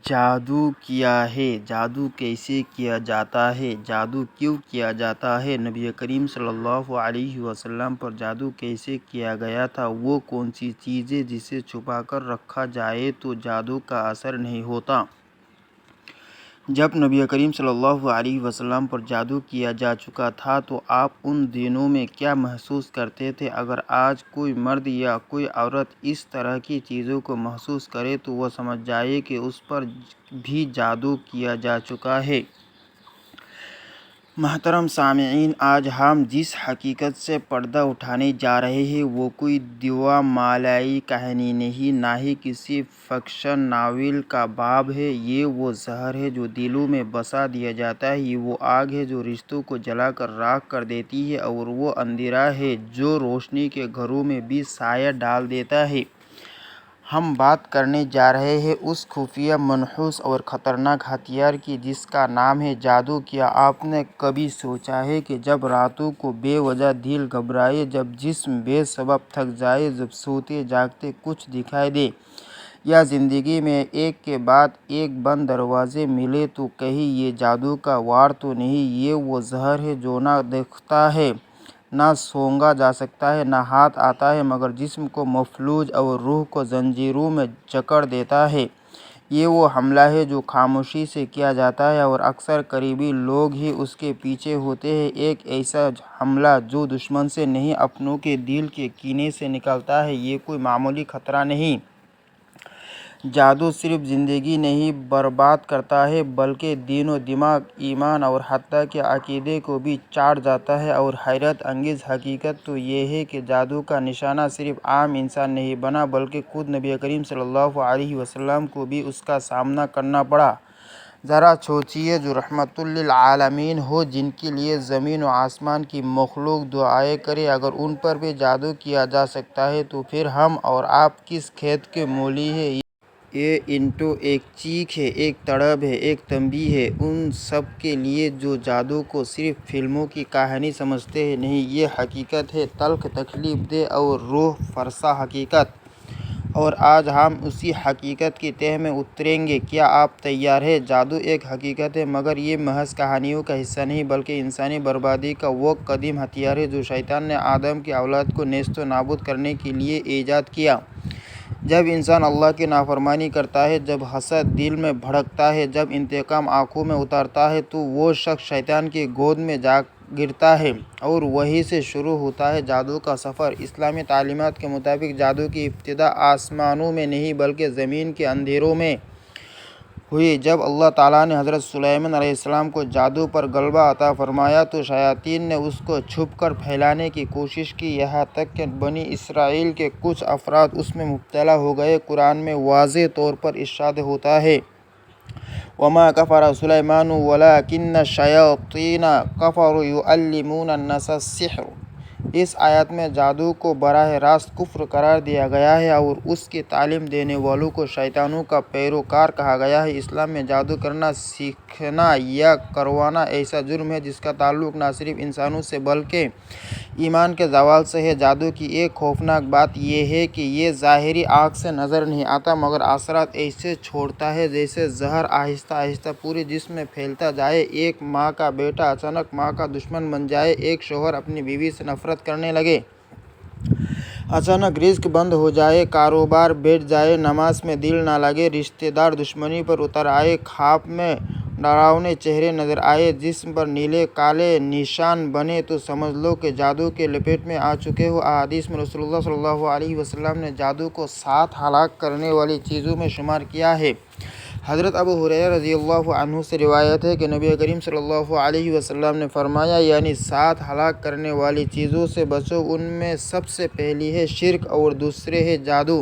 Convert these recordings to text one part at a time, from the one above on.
جادو کیا ہے، جادو کیسے کیا جاتا ہے، جادو کیوں کیا جاتا ہے، نبی کریم صلی اللہ علیہ وسلم پر جادو کیسے کیا گیا تھا، وہ کون سی چیز ہے جسے چھپا کر رکھا جائے تو جادو کا اثر نہیں ہوتا۔ جب نبی کریم صلی اللہ علیہ وسلم پر جادو کیا جا چکا تھا تو آپ ان دنوں میں کیا محسوس کرتے تھے؟ اگر آج کوئی مرد یا کوئی عورت اس طرح کی چیزوں کو محسوس کرے تو وہ سمجھ جائے کہ اس پر بھی جادو کیا جا چکا ہے۔ محترم سامعین، آج ہم جس حقیقت سے پردہ اٹھانے جا رہے ہیں وہ کوئی دیوا مالائی کہانی نہیں، نہ ہی کسی فکشن ناول کا باب ہے۔ یہ وہ زہر ہے جو دلوں میں بسا دیا جاتا ہے، یہ وہ آگ ہے جو رشتوں کو جلا کر راکھ کر دیتی ہے، اور وہ اندھیرا ہے جو روشنی کے گھروں میں بھی سایہ ڈال دیتا ہے۔ ہم بات کرنے جا رہے ہیں اس خفیہ، منحوس اور خطرناک ہتھیار کی جس کا نام ہے جادو۔ کیا آپ نے کبھی سوچا ہے کہ جب راتوں کو بے وجہ دل گھبرائے، جب جسم بے سبب تھک جائے، جب سوتے جاگتے کچھ دکھائی دے، یا زندگی میں ایک کے بعد ایک بند دروازے ملے، تو کہیں یہ جادو کا وار تو نہیں؟ یہ وہ زہر ہے جو نہ دکھتا ہے، نہ سونگا جا سکتا ہے، نہ ہاتھ آتا ہے، مگر جسم کو مفلوج اور روح کو زنجیروں میں جکڑ دیتا ہے۔ یہ وہ حملہ ہے جو خاموشی سے کیا جاتا ہے اور اکثر قریبی لوگ ہی اس کے پیچھے ہوتے ہیں، ایک ایسا حملہ جو دشمن سے نہیں، اپنوں کے دل کے کینے سے نکلتا ہے۔ یہ کوئی معمولی خطرہ نہیں۔ جادو صرف زندگی نہیں برباد کرتا ہے بلکہ دین و دماغ، ایمان اور حتیٰ کہ عقیدے کو بھی چاٹ جاتا ہے، اور حیرت انگیز حقیقت تو یہ ہے کہ جادو کا نشانہ صرف عام انسان نہیں بنا بلکہ خود نبی کریم صلی اللہ علیہ وسلم کو بھی اس کا سامنا کرنا پڑا۔ ذرا سوچیے، جو رحمت للعالمین ہو، جن کے لیے زمین و آسمان کی مخلوق دعائیں کرے، اگر ان پر بھی جادو کیا جا سکتا ہے تو پھر ہم اور آپ کس کھیت کے مولی ہیں؟ یہ انٹو ایک چیخ ہے، ایک تڑپ ہے، ایک تنبیہ ہے ان سب کے لیے جو جادو کو صرف فلموں کی کہانی سمجھتے ہیں۔ نہیں، یہ حقیقت ہے، تلخ، تکلیف دہ اور روح فرسا حقیقت۔ اور آج ہم اسی حقیقت کی تہہ میں اتریں گے۔ کیا آپ تیار ہیں؟ جادو ایک حقیقت ہے، مگر یہ محض کہانیوں کا حصہ نہیں بلکہ انسانی بربادی کا وہ قدیم ہتھیار ہے جو شیطان نے آدم کی اولاد کو نیست و نابود کرنے کے لیے ایجاد کیا۔ جب انسان اللہ کی نافرمانی کرتا ہے، جب حسد دل میں بھڑکتا ہے، جب انتقام آنکھوں میں اترتا ہے، تو وہ شخص شیطان کی گود میں جا گرتا ہے، اور وہیں سے شروع ہوتا ہے جادو کا سفر۔ اسلامی تعلیمات کے مطابق جادو کی ابتدا آسمانوں میں نہیں بلکہ زمین کے اندھیروں میں ہوئی۔ جب اللہ تعالیٰ نے حضرت سلیمان علیہ السلام کو جادو پر غلبہ عطا فرمایا تو شیاطین نے اس کو چھپ کر پھیلانے کی کوشش کی، یہاں تک کہ بنی اسرائیل کے کچھ افراد اس میں مبتلا ہو گئے۔ قرآن میں واضح طور پر ارشاد ہوتا ہے، وَمَا كَفَرَ سُلَيْمَانُ وَلَٰكِنَّ الشَّيَاطِينَ كَفَرُوا يُعَلِّمُونَ النَّاسَ السِّحْرَ۔ اس آیت میں جادو کو براہ راست کفر قرار دیا گیا ہے اور اس کی تعلیم دینے والوں کو شیطانوں کا پیروکار کہا گیا ہے۔ اسلام میں جادو کرنا، سیکھنا یا کروانا ایسا جرم ہے جس کا تعلق نہ صرف انسانوں سے بلکہ ایمان کے زوال سے ہے۔ جادو کی ایک خوفناک بات یہ ہے کہ یہ ظاہری آنکھ سے نظر نہیں آتا، مگر اثرات ایسے چھوڑتا ہے جیسے زہر آہستہ آہستہ پورے جسم میں پھیلتا جائے۔ ایک ماں کا بیٹا اچانک ماں کا دشمن بن جائے، ایک شوہر اپنی بیوی سے نفرت کرنے لگے، اچانک رزق بند ہو جائے، کاروبار بیٹھ جائے، نماز میں دل نہ لگے، رشتہ دار دشمنی پر اتر آئے، خواب میں ڈراؤنے چہرے نظر آئے، جسم پر نیلے کالے نشان بنے، تو سمجھ لو کہ جادو کے لپیٹ میں آ چکے ہو۔ احادیث میں رسول اللہ صلی اللہ علیہ وسلم نے جادو کو 7 ہلاک کرنے والی چیزوں میں شمار کیا ہے۔ حضرت ابو ہریرہ رضی اللہ عنہ سے روایت ہے کہ نبی کریم صلی اللہ علیہ وسلم نے فرمایا، یعنی 7 ہلاک کرنے والی چیزوں سے بچو، ان میں سب سے پہلی ہے شرک اور دوسرے ہے جادو۔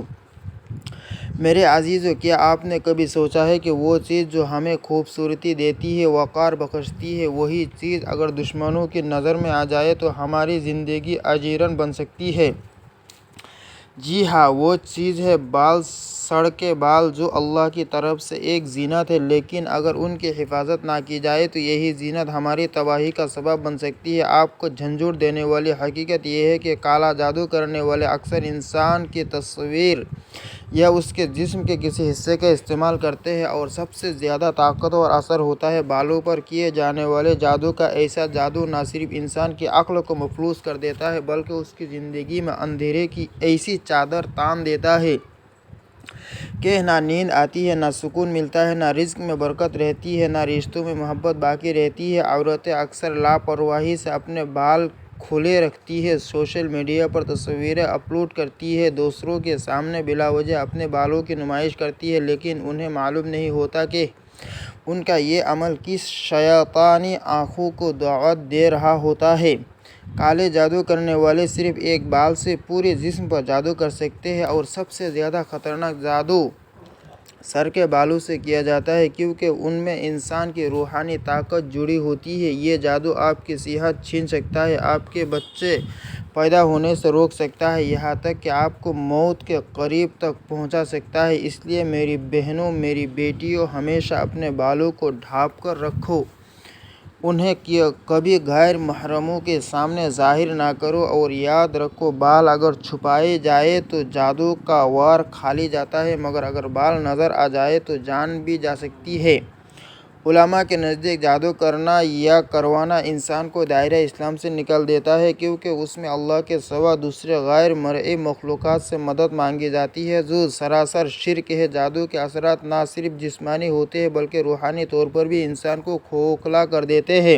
میرے عزیزو، کیا آپ نے کبھی سوچا ہے کہ وہ چیز جو ہمیں خوبصورتی دیتی ہے، وقار بخشتی ہے، وہی چیز اگر دشمنوں کی نظر میں آ جائے تو ہماری زندگی اجیرن بن سکتی ہے؟ جی ہاں، وہ چیز ہے بال سر کے بال جو اللہ کی طرف سے ایک زینت ہے، لیکن اگر ان کی حفاظت نہ کی جائے تو یہی زینت ہماری تباہی کا سبب بن سکتی ہے۔ آپ کو جھنجھوڑ دینے والی حقیقت یہ ہے کہ کالا جادو کرنے والے اکثر انسان کی تصویر یا اس کے جسم کے کسی حصے کا استعمال کرتے ہیں، اور سب سے زیادہ طاقتور اثر ہوتا ہے بالوں پر کیے جانے والے جادو کا۔ ایسا جادو نہ صرف انسان کی عقل کو مفلوج کر دیتا ہے بلکہ اس کی زندگی میں اندھیرے کی ایسی چادر تان دیتا ہے کہ نہ نیند آتی ہے، نہ سکون ملتا ہے، نہ رزق میں برکت رہتی ہے، نہ رشتوں میں محبت باقی رہتی ہے۔ عورتیں اکثر لاپرواہی سے اپنے بال کھلے رکھتی ہیں، سوشل میڈیا پر تصویریں اپلوڈ کرتی ہیں، دوسروں کے سامنے بلا وجہ اپنے بالوں کی نمائش کرتی ہیں، لیکن انہیں معلوم نہیں ہوتا کہ ان کا یہ عمل کس شیطانی آنکھوں کو دعوت دے رہا ہوتا ہے۔ کالے جادو کرنے والے صرف ایک بال سے پورے جسم پر جادو کر سکتے ہیں، اور سب سے زیادہ خطرناک جادو سر کے بالوں سے کیا جاتا ہے، کیونکہ ان میں انسان کی روحانی طاقت جڑی ہوتی ہے۔ یہ جادو آپ کی صحت چھین سکتا ہے، آپ کے بچے پیدا ہونے سے روک سکتا ہے، یہاں تک کہ آپ کو موت کے قریب تک پہنچا سکتا ہے۔ اس لیے میری بہنوں، میری بیٹیوں، ہمیشہ اپنے بالوں کو ڈھانپ کر رکھو، انہیں کبھی غیر محرموں کے سامنے ظاہر نہ کرو، اور یاد رکھو بال اگر چھپائے جائے تو جادو کا وار کھا لی جاتا ہے، مگر اگر بال نظر آ جائے تو جان بھی جا سکتی ہے۔ علماء کے نزدیک جادو کرنا یا کروانا انسان کو دائرہ اسلام سے نکال دیتا ہے، کیونکہ اس میں اللہ کے سوا دوسرے غیر مرئی مخلوقات سے مدد مانگی جاتی ہے، جو سراسر شرک ہے۔ جادو کے اثرات نہ صرف جسمانی ہوتے ہیں بلکہ روحانی طور پر بھی انسان کو کھوکھلا کر دیتے ہیں۔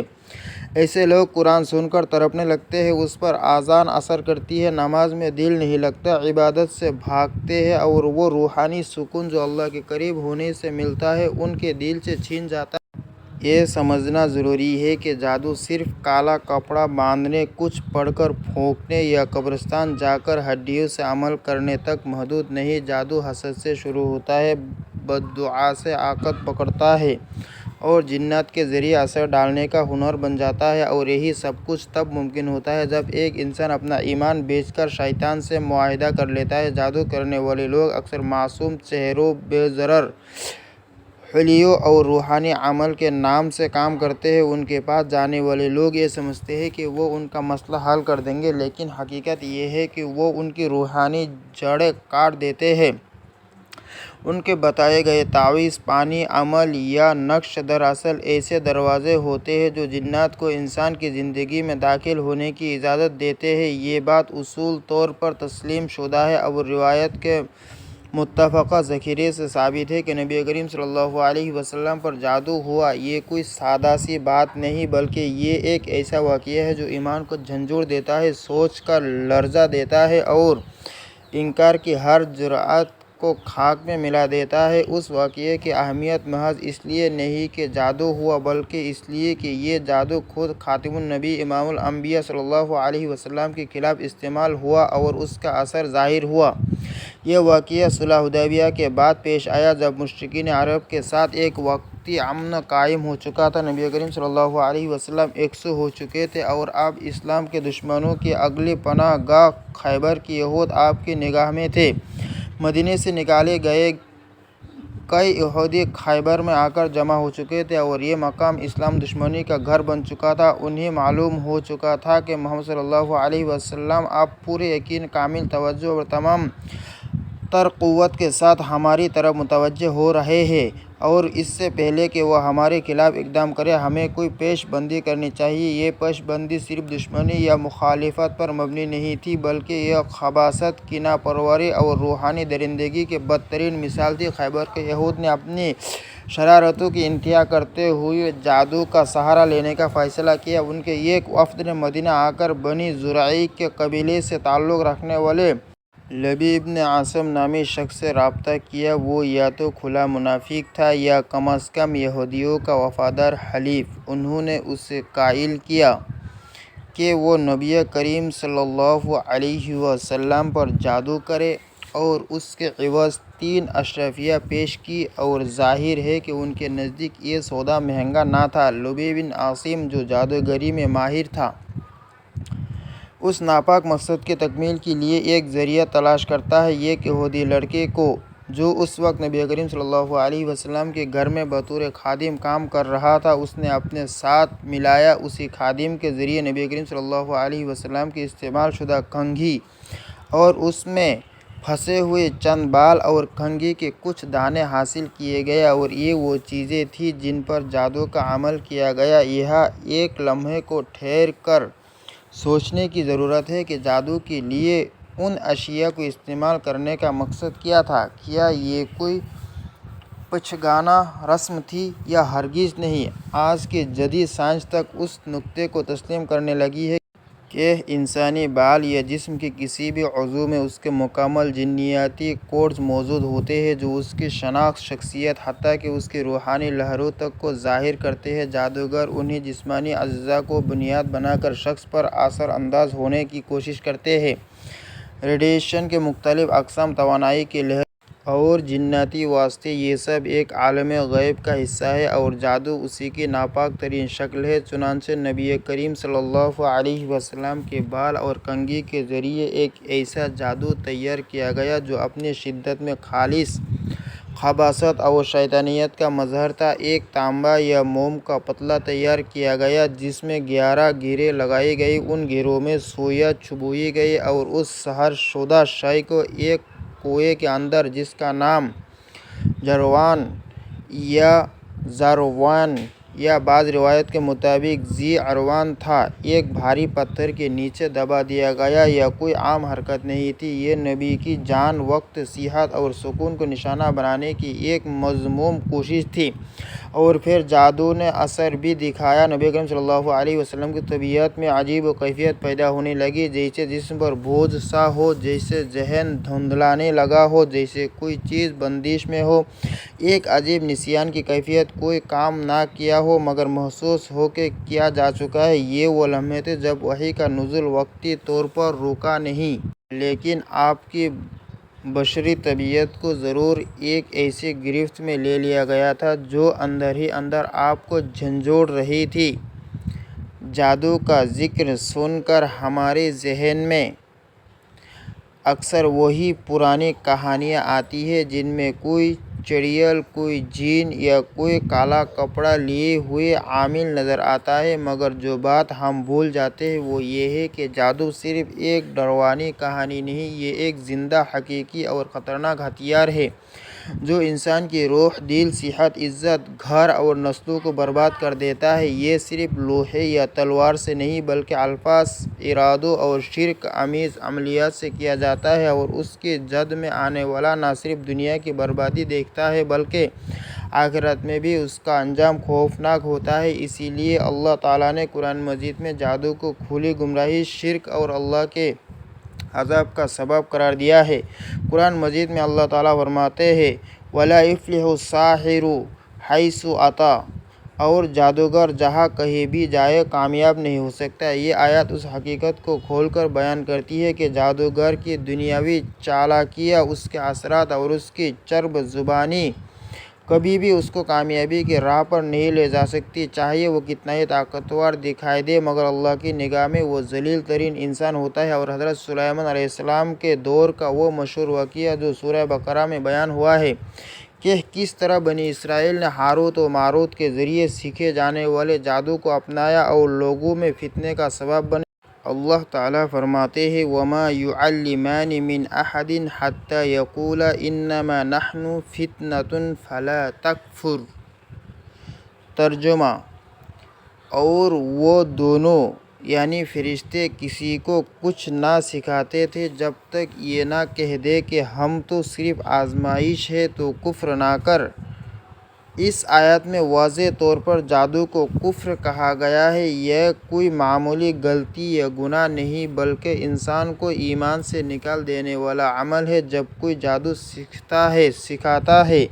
ایسے لوگ قرآن سن کر تڑپنے لگتے ہیں، اس پر اذان اثر کرتی ہے، نماز میں دل نہیں لگتا، عبادت سے بھاگتے ہیں، اور وہ روحانی سکون جو اللہ کے قریب ہونے سے ملتا ہے ان کے دل سے چھن جاتا ہے۔ یہ سمجھنا ضروری ہے کہ جادو صرف کالا کپڑا باندھنے، کچھ پڑھ کر پھونکنے یا قبرستان جا کر ہڈیوں سے عمل کرنے تک محدود نہیں۔ جادو حسد سے شروع ہوتا ہے، بددعا سے عقد پکڑتا ہے، اور جنات کے ذریعے اثر ڈالنے کا ہنر بن جاتا ہے، اور یہی سب کچھ تب ممکن ہوتا ہے جب ایک انسان اپنا ایمان بیچ کر شیطان سے معاہدہ کر لیتا ہے۔ جادو کرنے والے لوگ اکثر معصوم چہروں، بے ضرر حلیوں اور روحانی عمل کے نام سے کام کرتے ہیں۔ ان کے پاس جانے والے لوگ یہ سمجھتے ہیں کہ وہ ان کا مسئلہ حل کر دیں گے، لیکن حقیقت یہ ہے کہ وہ ان کی روحانی جڑیں کاٹ دیتے ہیں۔ ان کے بتائے گئے تعویذ، پانی، عمل یا نقش دراصل ایسے دروازے ہوتے ہیں جو جنات کو انسان کی زندگی میں داخل ہونے کی اجازت دیتے ہیں۔ یہ بات اصول طور پر تسلیم شدہ ہے، اور روایت کے متفقہ ذخیرے سے ثابت ہے کہ نبی کریم صلی اللہ علیہ وسلم پر جادو ہوا۔ یہ کوئی سادہ سی بات نہیں، بلکہ یہ ایک ایسا واقعہ ہے جو ایمان کو جھنجھوڑ دیتا ہے، سوچ کر لرزا دیتا ہے، اور انکار کی ہر جرأت کو خاک میں ملا دیتا ہے۔ اس واقعے کی اہمیت محض اس لیے نہیں کہ جادو ہوا، بلکہ اس لیے کہ یہ جادو خود خاتم النبی امام الانبیاء صلی اللہ علیہ وسلم کے خلاف استعمال ہوا اور اس کا اثر ظاہر ہوا۔ یہ واقعہ صلح حدیبیہ کے بعد پیش آیا، جب مشرکین عرب کے ساتھ ایک وقتی امن قائم ہو چکا تھا۔ نبی کریم صلی اللہ علیہ وسلم یکسو ہو چکے تھے، اور اب اسلام کے دشمنوں کی اگلی پناہ گاہ خیبر کے یہود آپ کی نگاہ میں تھے۔ مدینے سے نکالے گئے کئی یہودی خیبر میں آ کر جمع ہو چکے تھے، اور یہ مقام اسلام دشمنی کا گھر بن چکا تھا۔ انہیں معلوم ہو چکا تھا کہ محمد صلی اللہ علیہ وسلم اب پورے یقین، کامل توجہ اور تمام تر قوت کے ساتھ ہماری طرف متوجہ ہو رہے ہیں، اور اس سے پہلے کہ وہ ہمارے خلاف اقدام کریں ہمیں کوئی پیش بندی کرنی چاہیے۔ یہ پیش بندی صرف دشمنی یا مخالفت پر مبنی نہیں تھی، بلکہ یہ خباثت، کینہ پروری اور روحانی درندگی کی بدترین مثال تھی۔ خیبر کے یہود نے اپنی شرارتوں کی انتہا کرتے ہوئے جادو کا سہارا لینے کا فیصلہ کیا۔ ان کے ایک وفد نے مدینہ آ کر بنی زرعی کے قبیلے سے تعلق رکھنے والے لبیب بن عاصم نامی شخص سے رابطہ کیا۔ وہ یا تو کھلا منافق تھا یا کم از کم یہودیوں کا وفادار حلیف۔ انہوں نے اسے قائل کیا کہ وہ نبی کریم صلی اللہ علیہ وسلم پر جادو کرے، اور اس کے عوض 3 اشرفیہ پیش کی، اور ظاہر ہے کہ ان کے نزدیک یہ سودا مہنگا نہ تھا۔ لبیب بن عاصم، جو جادوگری میں ماہر تھا، اس ناپاک مقصد کی تکمیل کے لیے ایک ذریعہ تلاش کرتا ہے۔ ایک یہودی لڑکے کو جو اس وقت نبی کریم صلی اللہ علیہ وسلم کے گھر میں بطور خادم کام کر رہا تھا، اس نے اپنے ساتھ ملایا۔ اسی خادم کے ذریعے نبی کریم صلی اللہ علیہ وسلم کی استعمال شدہ کنگھی اور اس میں پھنسے ہوئے چند بال اور کنگھی کے کچھ دانے حاصل کیے گئے، اور یہ وہ چیزیں تھیں جن پر جادو کا عمل کیا گیا۔ یہاں ایک لمحے کو ٹھہر کر سوچنے کی ضرورت ہے کہ جادو کے لیے ان اشیاء کو استعمال کرنے کا مقصد کیا تھا۔ کیا یہ کوئی پچگانہ رسم تھی؟ یا ہرگز نہیں۔ آج کے جدید سائنس تک اس نقطے کو تسلیم کرنے لگی ہے کہ انسانی بال یا جسم کے کسی بھی عضو میں اس کے مکمل جینیاتی کوڈز موجود ہوتے ہیں جو اس کی شناخت، شخصیت، حتیٰ کہ اس کی روحانی لہروں تک کو ظاہر کرتے ہیں۔ جادوگر انہی جسمانی اجزاء کو بنیاد بنا کر شخص پر اثر انداز ہونے کی کوشش کرتے ہیں۔ ریڈیشن کے مختلف اقسام، توانائی کی لہریں اور جناتی واسطے، یہ سب ایک عالم غیب کا حصہ ہے، اور جادو اسی کی ناپاک ترین شکل ہے۔ چنانچہ نبی کریم صلی اللہ علیہ وسلم کے بال اور کنگھی کے ذریعے ایک ایسا جادو تیار کیا گیا جو اپنی شدت میں خالص خباثت اور شیطانیت کا مظہر تھا۔ ایک تانبا یا موم کا پتلا تیار کیا گیا جس میں 11 گیریں لگائی گئیں، ان گیروں میں سوئیاں چبھوئی گئیں اور اس سحر شدہ شے کو ایک کنویں کے اندر، جس کا نام جروان یا زاروان یا بعض روایات کے مطابق ذی عروان تھا، ایک بھاری پتھر کے نیچے دبا دیا گیا۔ یہ کوئی عام حرکت نہیں تھی، یہ نبی کی جان، وقت، صحت اور سکون کو نشانہ بنانے کی ایک مذموم کوشش تھی۔ اور پھر جادو نے اثر بھی دکھایا۔ نبی کریم صلی اللہ علیہ وسلم کی طبیعت میں عجیب و کیفیت پیدا ہونے لگی، جیسے جسم پر بوجھ سا ہو، جیسے ذہن دھندلانے لگا ہو، جیسے کوئی چیز بندش میں ہو۔ ایک عجیب نسیان کی کیفیت، کوئی کام نہ کیا ہو مگر محسوس ہو کہ کیا جا چکا ہے۔ یہ وہ لمحے تھے جب وحی کا نزول وقتی طور پر رکا نہیں، لیکن آپ کی بشری طبیعت کو ضرور ایک ایسی گرفت میں لے لیا گیا تھا جو اندر ہی اندر آپ کو جھنجھوڑ رہی تھی۔ جادو کا ذکر سن کر ہمارے ذہن میں اکثر وہی پرانی کہانیاں آتی ہیں جن میں کوئی چڑیل، کوئی جن یا کوئی کالا کپڑا لیے ہوئے عامل نظر آتا ہے، مگر جو بات ہم بھول جاتے ہیں وہ یہ ہے کہ جادو صرف ایک ڈراؤنی کہانی نہیں، یہ ایک زندہ، حقیقی اور خطرناک ہتھیار ہے جو انسان کی روح، دل، صحت، عزت، گھر اور نسلوں کو برباد کر دیتا ہے۔ یہ صرف لوہے یا تلوار سے نہیں بلکہ الفاظ، ارادوں اور شرک آمیز عملیات سے کیا جاتا ہے، اور اس کے جد میں آنے والا نہ صرف دنیا کی بربادی دیکھتا ہے بلکہ آخرت میں بھی اس کا انجام خوفناک ہوتا ہے۔ اسی لیے اللہ تعالیٰ نے قرآن مجید میں جادو کو کھلی گمراہی، شرک اور اللہ کے عذاب کا سبب قرار دیا ہے۔ قرآن مجید میں اللہ تعالیٰ فرماتے ہیں وَلَا يُفْلِحُ السَّاحِرُ حَيْثُ أَتَىٰ، اور جادوگر جہاں کہیں بھی جائے کامیاب نہیں ہو سکتا۔ یہ آیت اس حقیقت کو کھول کر بیان کرتی ہے کہ جادوگر کی دنیاوی چالاکیاں، اس کے اثرات اور اس کی چرب زبانی کبھی بھی اس کو کامیابی کی راہ پر نہیں لے جا سکتی، چاہے وہ کتنا ہی طاقتور دکھائی دے، مگر اللہ کی نگاہ میں وہ ذلیل ترین انسان ہوتا ہے۔ اور حضرت سلیمان علیہ السلام کے دور کا وہ مشہور واقعہ جو سورہ بقرہ میں بیان ہوا ہے کہ کس طرح بنی اسرائیل نے ہاروت و ماروت کے ذریعے سیکھے جانے والے جادو کو اپنایا اور لوگوں میں فتنے کا سبب بنے۔ اللہ تعالیٰ فرماتے ہیں وَمَا يُعَلِّمَانِ مِنْ أَحَدٍ حَتَّىٰ يَقُولَا إِنَّمَا نَحْنُ فِتْنَةٌ فَلَا تَكْفُرْ۔ ترجمہ: اور وہ دونوں یعنی فرشتے کسی کو کچھ نہ سکھاتے تھے جب تک یہ نہ کہہ دیں کہ ہم تو صرف آزمائش ہے، تو کفر نہ کر۔ اس آیت میں واضح طور پر جادو کو کفر کہا گیا ہے۔ یہ کوئی معمولی غلطی یا گناہ نہیں بلکہ انسان کو ایمان سے نکال دینے والا عمل ہے۔ جب کوئی جادو سیکھتا ہے، سکھاتا ہے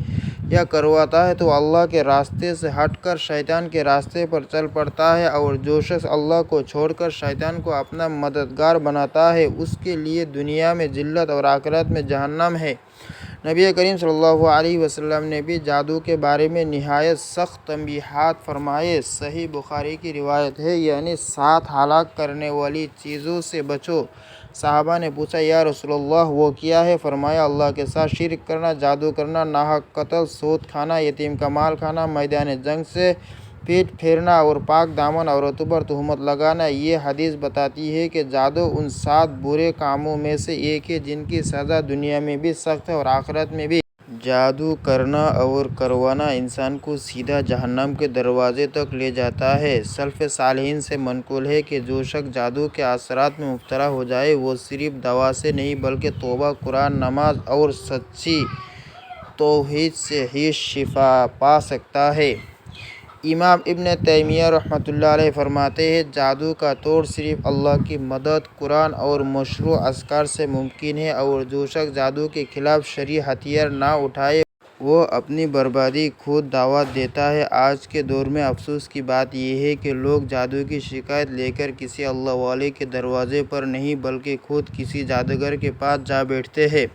یا کرواتا ہے تو اللہ کے راستے سے ہٹ کر شیطان کے راستے پر چل پڑتا ہے، اور جو شخص اللہ کو چھوڑ کر شیطان کو اپنا مددگار بناتا ہے اس کے لیے دنیا میں ذلت اور آخرت میں جہنم ہے۔ نبی کریم صلی اللہ علیہ وسلم نے بھی جادو کے بارے میں نہایت سخت تنبیہات فرمائے۔ صحیح بخاری کی روایت ہے، یعنی 7 ہلاک کرنے والی چیزوں سے بچو، صحابہ نے پوچھا یا رسول اللہ وہ کیا ہے؟ فرمایا اللہ کے ساتھ شرک کرنا، جادو کرنا، ناحق قتل، سود کھانا، یتیم کا مال کھانا، میدان جنگ سے پیٹ پھیرنا اور پاک دامن عورتوں پر تہمت لگانا۔ یہ حدیث بتاتی ہے کہ جادو ان 7 برے کاموں میں سے ایک ہے جن کی سزا دنیا میں بھی سخت ہے اور آخرت میں بھی۔ جادو کرنا اور کروانا انسان کو سیدھا جہنم کے دروازے تک لے جاتا ہے۔ سلف صالحین سے منقول ہے کہ جو شخص جادو کے اثرات میں مبتلا ہو جائے وہ صرف دوا سے نہیں بلکہ توبہ، قرآن، نماز اور سچی توحید سے ہی شفا پا سکتا ہے۔ امام ابن تیمیہ رحمۃ اللہ علیہ فرماتے ہیں جادو کا توڑ صرف اللہ کی مدد، قرآن اور مشروع اذکار سے ممکن ہے، اور جو شخص جادو کے خلاف شرعی ہتھیار نہ اٹھائے وہ اپنی بربادی خود دعوت دیتا ہے۔ آج کے دور میں افسوس کی بات یہ ہے کہ لوگ جادو کی شکایت لے کر کسی اللہ والے کے دروازے پر نہیں بلکہ خود کسی جادوگر کے پاس جا بیٹھتے ہیں۔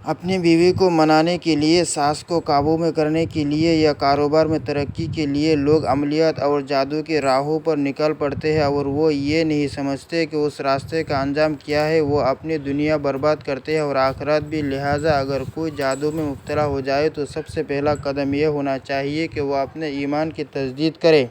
اپنی بیوی کو منانے کے لیے، ساس کو قابو میں کرنے کے لیے یا کاروبار میں ترقی کے لیے لوگ عملیات اور جادو کے راہوں پر نکل پڑتے ہیں، اور وہ یہ نہیں سمجھتے کہ اس راستے کا انجام کیا ہے۔ وہ اپنی دنیا برباد کرتے ہیں اور آخرت بھی۔ لہٰذا اگر کوئی جادو میں مبتلا ہو جائے تو سب سے پہلا قدم یہ ہونا چاہیے کہ وہ اپنے ایمان کی تجدید کرے،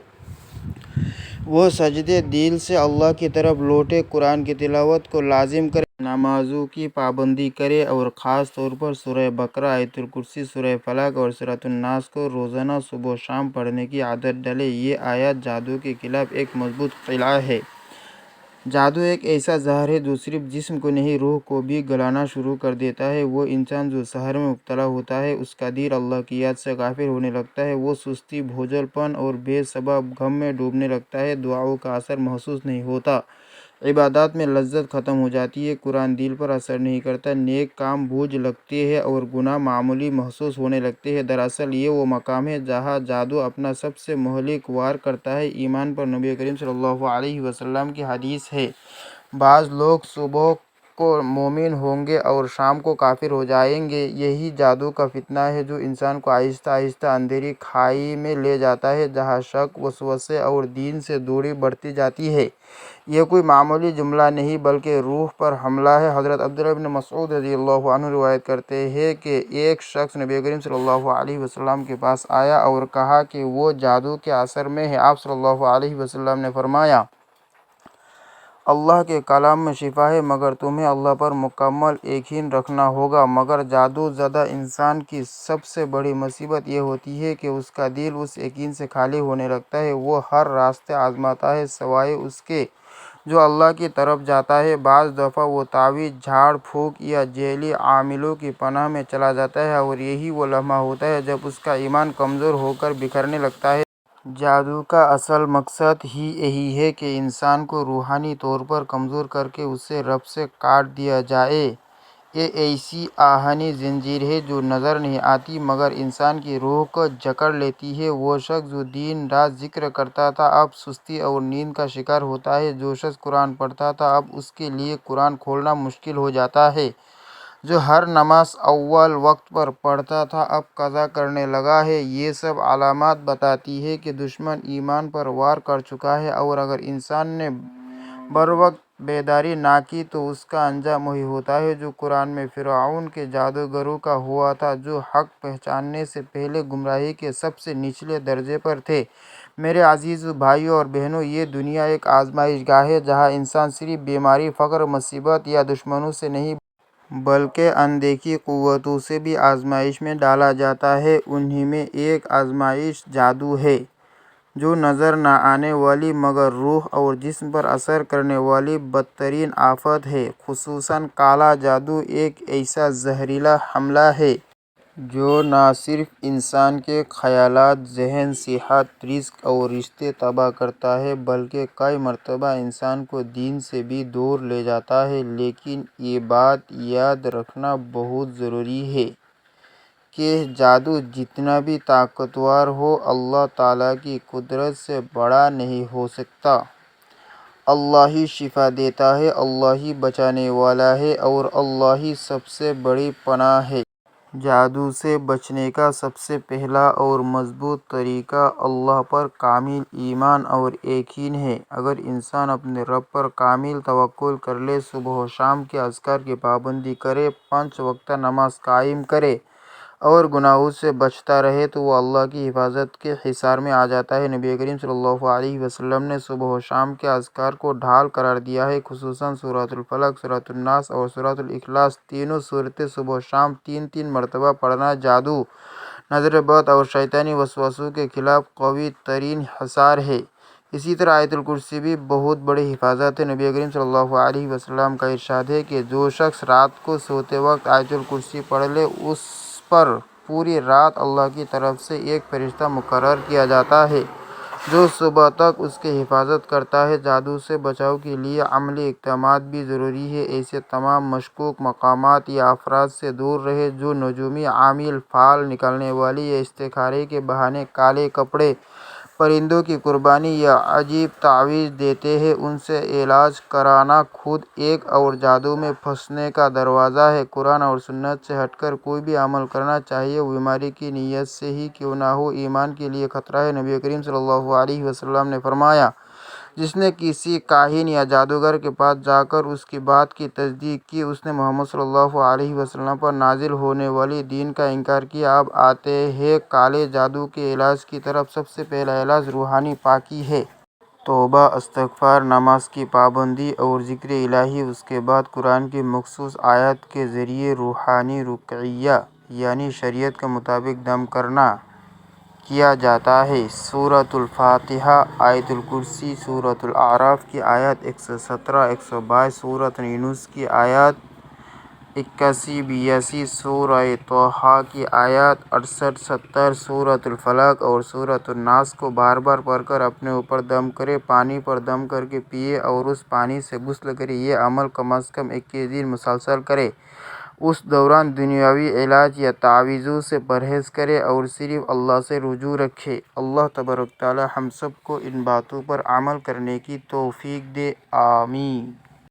وہ سجدے دل سے اللہ کی طرف لوٹے، قرآن کی تلاوت کو لازم کرے، نمازوں کی پابندی کرے اور خاص طور پر سورہ بقرہ، آیت الکرسی، سورہ فلق اور سورۃ الناس کو روزانہ صبح و شام پڑھنے کی عادت ڈالے۔ یہ آیات جادو کے خلاف ایک مضبوط قلعہ ہے۔ جادو ایک ایسا زہر ہے جو صرف جسم کو نہیں روح کو بھی گلانا شروع کر دیتا ہے۔ وہ انسان جو زہر میں مبتلا ہوتا ہے اس کا دل اللہ کی یاد سے غافل ہونے لگتا ہے، وہ سستی، بوجھل پن اور بے سبب غم میں ڈوبنے لگتا ہے، دعاؤں کا اثر محسوس نہیں ہوتا، عبادات میں لذت ختم ہو جاتی ہے، قرآن دل پر اثر نہیں کرتا، نیک کام بوجھ لگتے ہیں اور گناہ معمولی محسوس ہونے لگتے ہیں۔ دراصل یہ وہ مقام ہے جہاں جادو اپنا سب سے مہلک وار کرتا ہے۔ ایمان پر نبی کریم صلی اللہ علیہ وسلم کی حدیث ہے بعض لوگ صبح کو مومن ہوں گے اور شام کو کافر ہو جائیں گے۔ یہی جادو کا فتنہ ہے جو انسان کو آہستہ آہستہ اندھیری کھائی میں لے جاتا ہے جہاں شک، وسوسے اور دین سے دوری بڑھتی جاتی ہے۔ یہ کوئی معمولی جملہ نہیں بلکہ روح پر حملہ ہے۔ حضرت عبداللہ بن مسعود رضی اللہ عنہ روایت کرتے ہیں کہ ایک شخص نبی کریم صلی اللہ علیہ وسلم کے پاس آیا اور کہا کہ وہ جادو کے اثر میں ہے۔ آپ صلی اللہ علیہ وسلم نے فرمایا اللہ کے کلام میں شفا ہے مگر تمہیں اللہ پر مکمل یقین رکھنا ہوگا۔ مگر جادو زدہ انسان کی سب سے بڑی مصیبت یہ ہوتی ہے کہ اس کا دل اس یقین سے خالی ہونے لگتا ہے، وہ ہر راستے آزماتا ہے سوائے اس کے جو اللہ کی طرف جاتا ہے۔ بعض دفعہ وہ تعویذ، جھاڑ پھونک یا جعلی عاملوں کی پناہ میں چلا جاتا ہے اور یہی وہ لمحہ ہوتا ہے جب اس کا ایمان کمزور ہو کر بکھرنے لگتا ہے۔ جادو کا اصل مقصد ہی یہی ہے کہ انسان کو روحانی طور پر کمزور کر کے اسے رب سے کاٹ دیا جائے۔ یہ ایسی آہنی زنجیر ہے جو نظر نہیں آتی مگر انسان کی روح کو جکڑ لیتی ہے۔ وہ شخص جو دن رات ذکر کرتا تھا اب سستی اور نیند کا شکار ہوتا ہے، جو شخص قرآن پڑھتا تھا اب اس کے لیے قرآن کھولنا مشکل ہو جاتا ہے، جو ہر نماز اول وقت پر پڑھتا تھا اب قضا کرنے لگا ہے۔ یہ سب علامات بتاتی ہے کہ دشمن ایمان پر وار کر چکا ہے، اور اگر انسان نے بروقت بیداری نہ کی تو اس کا انجام وہی ہوتا ہے جو قرآن میں فرعون کے جادوگروں کا ہوا تھا، جو حق پہچاننے سے پہلے گمراہی کے سب سے نچلے درجے پر تھے۔ میرے عزیز بھائیوں اور بہنوں، یہ دنیا ایک آزمائش گاہ ہے جہاں انسان صرف بیماری، فقر، مصیبت یا دشمنوں سے نہیں بلکہ اندیکھی قوتوں سے بھی آزمائش میں ڈالا جاتا ہے۔ انہی میں ایک آزمائش جادو ہے، جو نظر نہ آنے والی مگر روح اور جسم پر اثر کرنے والی بدترین آفت ہے۔ خصوصاً کالا جادو ایک ایسا زہریلا حملہ ہے جو نہ صرف انسان کے خیالات، ذہن، صحت، رزق اور رشتے تباہ کرتا ہے بلکہ کئی مرتبہ انسان کو دین سے بھی دور لے جاتا ہے۔ لیکن یہ بات یاد رکھنا بہت ضروری ہے کہ جادو جتنا بھی طاقتور ہو اللہ تعالیٰ کی قدرت سے بڑا نہیں ہو سکتا۔ اللہ ہی شفا دیتا ہے، اللہ ہی بچانے والا ہے اور اللہ ہی سب سے بڑی پناہ ہے۔ جادو سے بچنے کا سب سے پہلا اور مضبوط طریقہ اللہ پر کامل ایمان اور یقین ہے۔ اگر انسان اپنے رب پر کامل توکل کر لے، صبح و شام کے اذکار کی پابندی کرے، 5 وقتہ نماز قائم کرے اور گناہوں سے بچتا رہے تو وہ اللہ کی حفاظت کے حصار میں آ جاتا ہے۔ نبی کریم صلی اللہ علیہ وسلم نے صبح و شام کے اذکار کو ڈھال قرار دیا ہے، خصوصاً سورۃ الفلق، سورۃ الناس اور سورۃ الاخلاص۔ تینوں سورتیں صبح و شام 3 مرتبہ پڑھنا جادو، نظر بد اور شیطانی وسوسوں کے خلاف قوی ترین حصار ہے۔ اسی طرح آیت الکرسی بھی بہت بڑی حفاظت ہے۔ نبی کریم صلی اللہ علیہ وسلم کا ارشاد ہے کہ جو شخص رات کو سوتے وقت آیت الکرسی پڑھ لے، اس پر پوری رات اللہ کی طرف سے ایک فرشتہ مقرر کیا جاتا ہے جو صبح تک اس کی حفاظت کرتا ہے۔ جادو سے بچاؤ کے لیے عملی اقدامات بھی ضروری ہیں۔ ایسے تمام مشکوک مقامات یا افراد سے دور رہیں جو نجومی اعمال، پھال نکلنے والی یا استخارے کے بہانے کالے کپڑے، پرندوں کی قربانی یا عجیب تعویذ دیتے ہیں۔ ان سے علاج کرانا خود ایک اور جادو میں پھنسنے کا دروازہ ہے۔ قرآن اور سنت سے ہٹ کر کوئی بھی عمل کرنا، چاہے وہ بیماری کی نیت سے ہی کیوں نہ ہو، ایمان کے لیے خطرہ ہے۔ نبی کریم صلی اللہ علیہ وسلم نے فرمایا، جس نے کسی کاہن یا جادوگر کے پاس جا کر اس کی بات کی تصدیق کی، اس نے محمد صلی اللہ علیہ وسلم پر نازل ہونے والے دین کا انکار کیا۔ اب آتے ہیں کالے جادو کے علاج کی طرف۔ سب سے پہلا علاج روحانی پاکی ہے۔ توبہ، استغفار، نماز کی پابندی اور ذکر الہی۔ اس کے بعد قرآن کی مخصوص آیات کے ذریعے روحانی رقیہ یعنی شریعت کے مطابق دم کرنا کیا جاتا ہے۔ سورۃ الفاتحہ، آیت الکرسی، سورۃ الاعراف کی آیات 117، 122، سورۃ یونس کی آیات 81، 82، سورہ طٰہٰ کی آیات 68، 70، سورۃ الفلق اور سورۃ الناس کو بار بار پڑھ کر اپنے اوپر دم کرے، پانی پر دم کر کے پیے اور اس پانی سے غسل کرے۔ یہ عمل کم از کم 21 دن مسلسل کرے۔ اس دوران دنیاوی علاج یا تعویذوں سے پرہیز کرے اور صرف اللہ سے رجوع رکھے۔ اللہ تبارک و تعالی ہم سب کو ان باتوں پر عمل کرنے کی توفیق دے، آمین۔